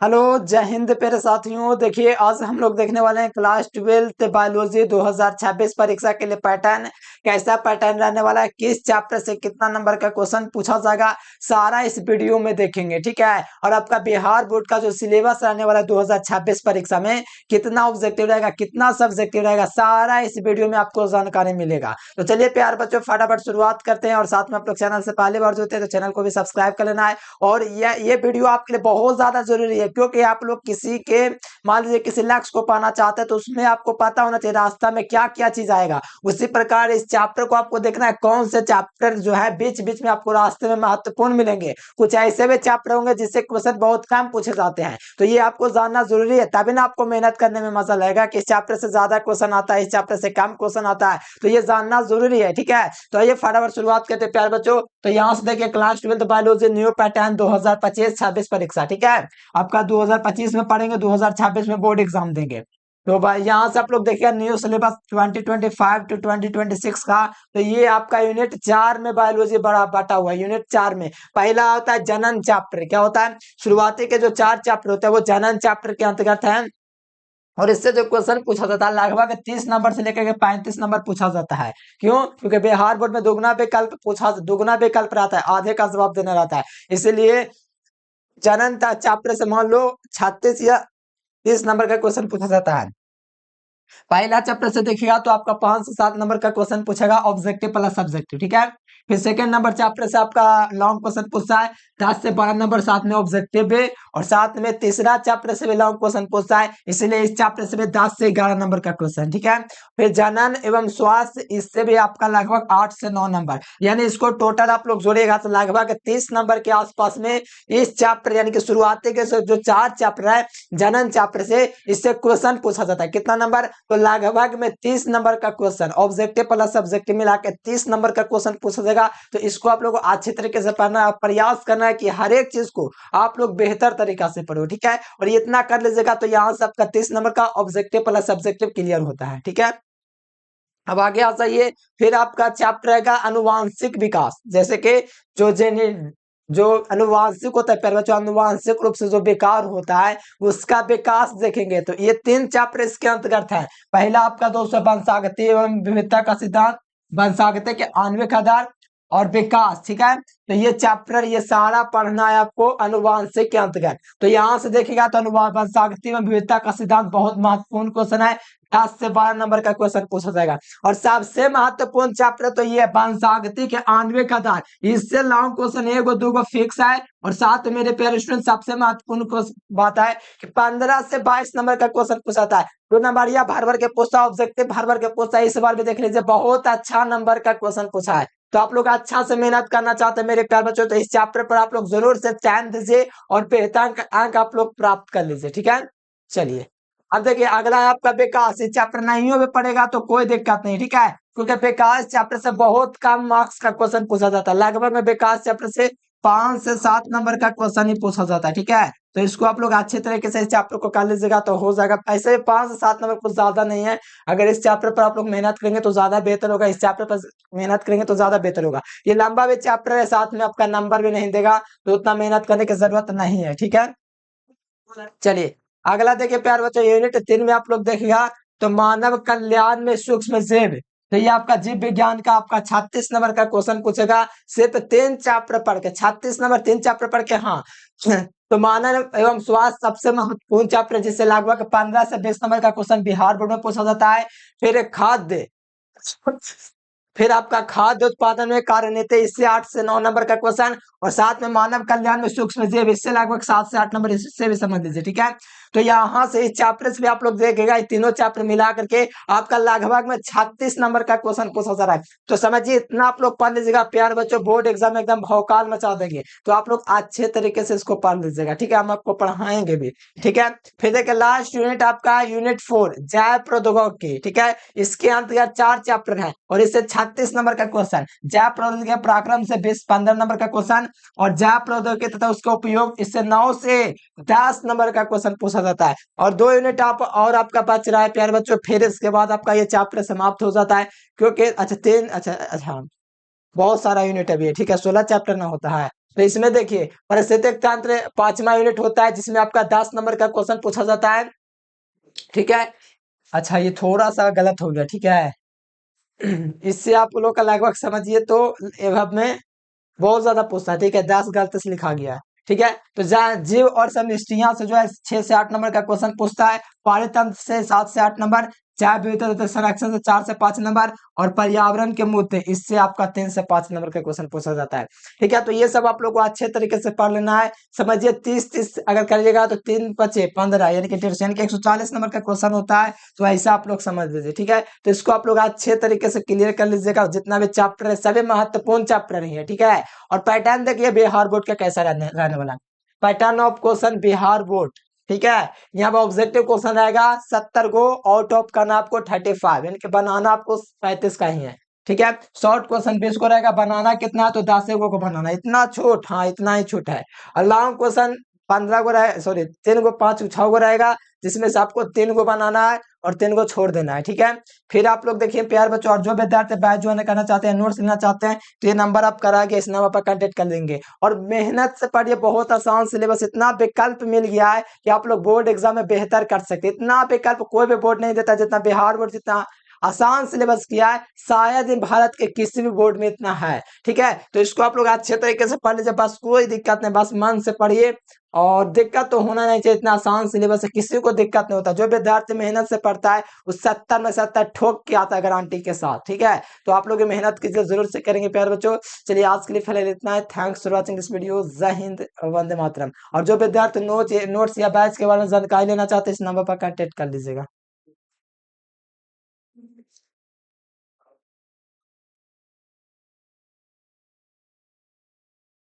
Hello, जय हिंद प्यारे साथियों। देखिए, आज हम लोग देखने वाले हैं क्लास 12th बायोलॉजी 2026 परीक्षा के लिए पैटर्न। कैसा पैटर्न रहने वाला है, किस चैप्टर से कितना नंबर का क्वेश्चन पूछा जाएगा, सारा इस वीडियो में देखेंगे। ठीक है। और आपका बिहार बोर्ड का जो सिलेबस रहने वाला है 2026 परीक्षा में, कितना ऑब्जेक्टिव रहेगा, कितना सब्जेक्टिव रहेगा, सारा इस वीडियो में आपको जानकारी मिलेगा। तो चलिए प्यार बच्चों, फटाफट शुरुआत करते हैं। और साथ में आप लोग चैनल से पहली बार जुड़ते हैं तो चैनल को भी सब्सक्राइब कर लेना है। और ये वीडियो आपके लिए बहुत ज्यादा जरूरी है, क्योंकि आप लोग किसी के, मान लीजिए किसी लक्ष्य को पाना चाहते हैं तो उसमें आपको पता होना चाहिए रास्ता में क्या क्या चीज आएगा। उसी प्रकार इस चैप्टर को आपको देखना है, कौन से चैप्टर जो है बीच बीच में आपको रास्ते में महत्वपूर्ण मिलेंगे। कुछ ऐसे भी चैप्टर होंगे जिससे क्वेश्चन बहुत कम पूछे जाते हैं, तो ये आपको जानना जरूरी है, तभी ना आपको मेहनत करने में मजा लगेगा कि इस चैप्टर से ज्यादा क्वेश्चन आता है, इस चैप्टर से कम क्वेश्चन आता है। तो ये जानना जरूरी है। ठीक है। तो ये फटाफट शुरुआत करते हैं प्यार बच्चों। तो यहाँ से देखिए, class 12th biology new pattern 2025-26 परीक्षा। ठीक है। आपका 2025 में पढ़ेंगे, 2026 में बोर्ड एग्जाम देंगे। तो भाई यहाँ से आप लोग देखिए, न्यू सिलेबस 2025 टू 2026 का। तो ये आपका यूनिट 4 में बायोलॉजी बड़ा बांटा हुआ है। यूनिट 4 में पहला होता है जनन चैप्टर। क्या होता है? शुरुआती के जो 4 चैप्टर होते हैं वो जनन चैप्टर के अंतर्गत है। और इससे जो क्वेश्चन पूछा जाता है लगभग 30 नंबर से लेकर के 35 नंबर पूछा जाता है। क्यों? क्योंकि बिहार बोर्ड में दुगुना विकल्प रहता है, आधे का जवाब देना रहता है। इसलिए जनन चैप्टर से मान लो 36 या 30 नंबर का क्वेश्चन पूछा जाता है। पहला चैप्टर से देखिएगा तो आपका 5 से 7 नंबर का क्वेश्चन पूछेगा, ऑब्जेक्टिव प्लस सब्जेक्टिव। ठीक है। फिर सेकंड नंबर चैप्टर से आपका लॉन्ग क्वेश्चन पूछता है, 10 से 12 नंबर, साथ में ऑब्जेक्टिव भी। और साथ में तीसरा चैप्टर से भी लॉन्ग क्वेश्चन पूछता है, इसलिए इस चैप्टर से भी 10 से 11 नंबर का क्वेश्चन। ठीक है। फिर जनन एवं स्वास्थ्य, इससे भी आपका लगभग 8 से 9 नंबर, यानी इसको टोटल आप लोग जोड़ेगा तो लगभग 30 नंबर के आसपास में इस चैप्टर, यानी कि शुरुआती के जो 4 चैप्टर है जनन चैप्टर से, इससे क्वेश्चन पूछा जाता है। कितना नंबर? तो लगभग में 30 नंबर का क्वेश्चन, ऑब्जेक्टिव प्लस सब्जेक्टिव मिला के 30 नंबर का क्वेश्चन पूछा जाएगा। तो इसको आप लोग को अच्छे तरीके से पढ़ना, प्रयास करना है कि हर एक चीज को आप लोग बेहतर तरीका से पढ़ो। ठीक है। और ये इतना कर लीजिएगा तो यहाँ से आपका 30 नंबर का ऑब्जेक्टिव प्लस सब्जेक्टिव क्लियर होता है। ठीक है। अब आगे आ जाइए। फिर आपका चैप्टर रहेगा अनुवांशिक विकास, जैसे कि जो जेने जो अनुवांशिक होता है, पहले बच्चों अनुवांशिक रूप से जो बेकार होता है उसका विकास देखेंगे। तो ये 3 चैप्टर इसके अंतर्गत है। पहला आपका दोस्तों वंशागति एवं विविधता का सिद्धांत, वंशागति के आणविक आधार और विकास। ठीक है। तो ये चैप्टर, ये सारा पढ़ना है आपको अनुवांशिक के अंतर्गत। तो यहाँ से देखिएगा तो वंशागति एवं विविधता का सिद्धांत बहुत महत्वपूर्ण क्वेश्चन है, 10 से 12 नंबर का क्वेश्चन पूछा जाएगा। और सबसे महत्वपूर्ण चैप्टर तो ये वंशागति के आणविक आधार, इससे लॉन्ग क्वेश्चन 1 2 फिक्स है। और साथ में मेरे प्यारे स्टूडेंट, सबसे महत्वपूर्ण बात है कि 15 से 22 नंबर का क्वेश्चन पूछा है। 2 नंबर या भर के पूछता, ऑब्जेक्टिव भर के पूछता है। इस बार भी देख लीजिए, बहुत अच्छा नंबर का क्वेश्चन पूछा है। तो आप लोग अच्छा से मेहनत करना चाहते हैं मेरे प्यार बच्चों, तो इस चैप्टर पर आप लोग जरूर से ध्यान दीजिए और बेहतर अंक आप लोग प्राप्त कर लीजिए। ठीक है। चलिए, अब देखिए अगला है आपका विकास। ये चैप्टर नहीं भी पड़ेगा तो कोई दिक्कत नहीं। ठीक है। क्योंकि विकास चैप्टर से बहुत कम मार्क्स का क्वेश्चन पूछा जाता है। लगभग में विकास चैप्टर से 5 से 7 नंबर का क्वेश्चन ही पूछा जाता है। ठीक है। तो इसको आप लोग अच्छे तरीके से इस चैप्टर को कर लीजिएगा तो हो जाएगा। ऐसे 5 से 7 नंबर कुछ ज्यादा नहीं है। अगर इस चैप्टर पर आप लोग मेहनत करेंगे तो ज्यादा बेहतर होगा, इस चैप्टर पर मेहनत करेंगे तो ज्यादा बेहतर होगा। ये लंबा भी चैप्टर है, साथ में आपका नंबर भी नहीं देगा, तो उतना मेहनत करने की जरूरत नहीं है। ठीक है। चलिए अगला देखिए प्यार बच्चों, यूनिट 3 में आप लोग देखिएगा तो मानव कल्याण में सूक्ष्म जीव। तो ये आपका जीव विज्ञान का आपका 36 नंबर का क्वेश्चन पूछेगा, सिर्फ 3 चैप्टर पढ़ के। 36 नंबर 3 चैप्टर पढ़ के। हाँ। तो मानव एवं स्वास्थ्य सबसे महत्वपूर्ण चैप्टर, जिससे लगभग 15 से 20 नंबर का क्वेश्चन बिहार बोर्ड में पूछा जाता है। फिर खाद्य, फिर आपका खाद्य उत्पादन में कार्यनीति, इससे 8 से 9 नंबर का क्वेश्चन। और साथ में मानव कल्याण में सूक्ष्म जीव, इससे लगभग 7 से 8 नंबर, इससे भी समझ लीजिए। ठीक है। तो यहाँ से इस चैप्टर से भी आप लोग देखेगा, ये तीनों चैप्टर मिला करके आपका लगभग में 36 नंबर का क्वेश्चन पूछा जा रहा है। तो समझिए, इतना आप लोग पढ़ लीजिएगा प्यार बच्चों, बोर्ड एग्जाम में एकदम भौकाल मचा देंगे। तो आप लोग अच्छे तरीके से इसको पढ़ लीजिएगा। ठीक है। हम आपको पढ़ाएंगे भी। ठीक है। फिर देखिए लास्ट यूनिट आपका यूनिट 4 जैव प्रौद्योगिकी। ठीक है। इसके अंतर्गत 4 चैप्टर है और इससे 36 नंबर का क्वेश्चन। जैव प्रौद्योगिकी पराक्रम से 20-15 नंबर का क्वेश्चन। और जैव प्रौद्योगिकी तथा उसका उपयोग, इससे 9 से 10 नंबर का क्वेश्चन पूछा जाता है। और 2 यूनिट आप और आपका बच रहा है प्यारे बच्चों, फिर इसके बाद आपका ये चैप्टर समाप्त हो जाता है। क्योंकि अच्छा 3, अच्छा बहुत सारा यूनिट अभी है। ठीक है। 16 चैप्टर ना होता है, तो इसमें देखिए परिस्थितिक तंत्र 5वां यूनिट होता है जिसमें आपका 10 नंबर का क्वेश्चन पूछा जाता है। ठीक है, अच्छा ये थोड़ा सा गलत हो गया, ठीक है। इससे आप लोग का लगभग समझिए तो एवब में बहुत ज्यादा पूछता है, ठीक है, 10 गलत से लिखा गया है। ठीक है, तो जीव और समष्टियां से जो है 6 से 8 नंबर का क्वेश्चन पूछता है, पारितंत्र से 7 से 8 नंबर, जैव विविधता संरक्षण से 4 से 5 नंबर, और पर्यावरण के मुद्दे इससे आपका 3 से 5 नंबर का क्वेश्चन पूछा जाता है। ठीक है, तो ये सब आप लोग को अच्छे तरीके से पढ़ लेना है। समझिए 30-30 अगर करिएगा तो 3 बचे 15 यानी कि 140 नंबर का क्वेश्चन होता है। तो ऐसा आप लोग समझ लीजिए। ठीक है, तो इसको आप लोग अच्छे तरीके से क्लियर कर लीजिएगा। जितना भी चैप्टर है सभी महत्वपूर्ण चैप्टर ही है। ठीक है, और पैटर्न देखिए बिहार बोर्ड का कैसा रहने वाला। Pattern of question Bihar board, ठीक है, यहाँ पर ऑब्जेक्टिव क्वेश्चन रहेगा 70 को, आउट ऑफ करना आपको 35 यानी कि बनाना आपको 35 का ही है। ठीक है, शॉर्ट क्वेश्चन 20 को रहेगा, बनाना कितना तो 10 को बनाना, इतना छूट, हाँ इतना ही छूट है। और लॉन्ग क्वेश्चन 15 को रहे, सॉरी 3 को 5 6 को रहेगा, जिसमें से आपको 3 को बनाना है और 3 को छोड़ देना है। ठीक है, फिर आप लोग देखिए प्यार बच्चों, और जो विद्यार्थी बैच ज्वाइन करना चाहते हैं, नोट्स लेना चाहते हैं, तो ये नंबर आप करा के इस नंबर पर कांटेक्ट कर लेंगे। और मेहनत से पढ़िए, बहुत आसान सिलेबस, इतना विकल्प मिल गया है कि आप लोग बोर्ड एग्जाम में बेहतर कर सकते हैं। इतना विकल्प कोई भी बोर्ड नहीं देता जितना बिहार बोर्ड, जितना आसान सिलेबस किया है शायद इन भारत के किसी भी बोर्ड में इतना है। ठीक है, तो इसको आप लोग अच्छे तरीके से पढ़ लीजिए, बस कोई दिक्कत नहीं, बस मन से पढ़िए। और दिक्कत तो होना नहीं चाहिए, इतना आसान सिलेबस है, किसी को दिक्कत नहीं होता। जो विद्यार्थी मेहनत से पढ़ता है उस 70 में 70 ठोक के आता है गारंटी के साथ। ठीक है, तो आप लोग मेहनत कीजिए, जरूर से करेंगे प्यारे बच्चों। चलिए आज के लिए फिलहाल इतना है। Thanks for watching this video. जय हिंद, वंदे मातरम। और जो विद्यार्थी नोट्स या बैच के बारे में जानकारी लेना चाहते हैं इस नंबर पर कॉन्टेक्ट कर लीजिएगा।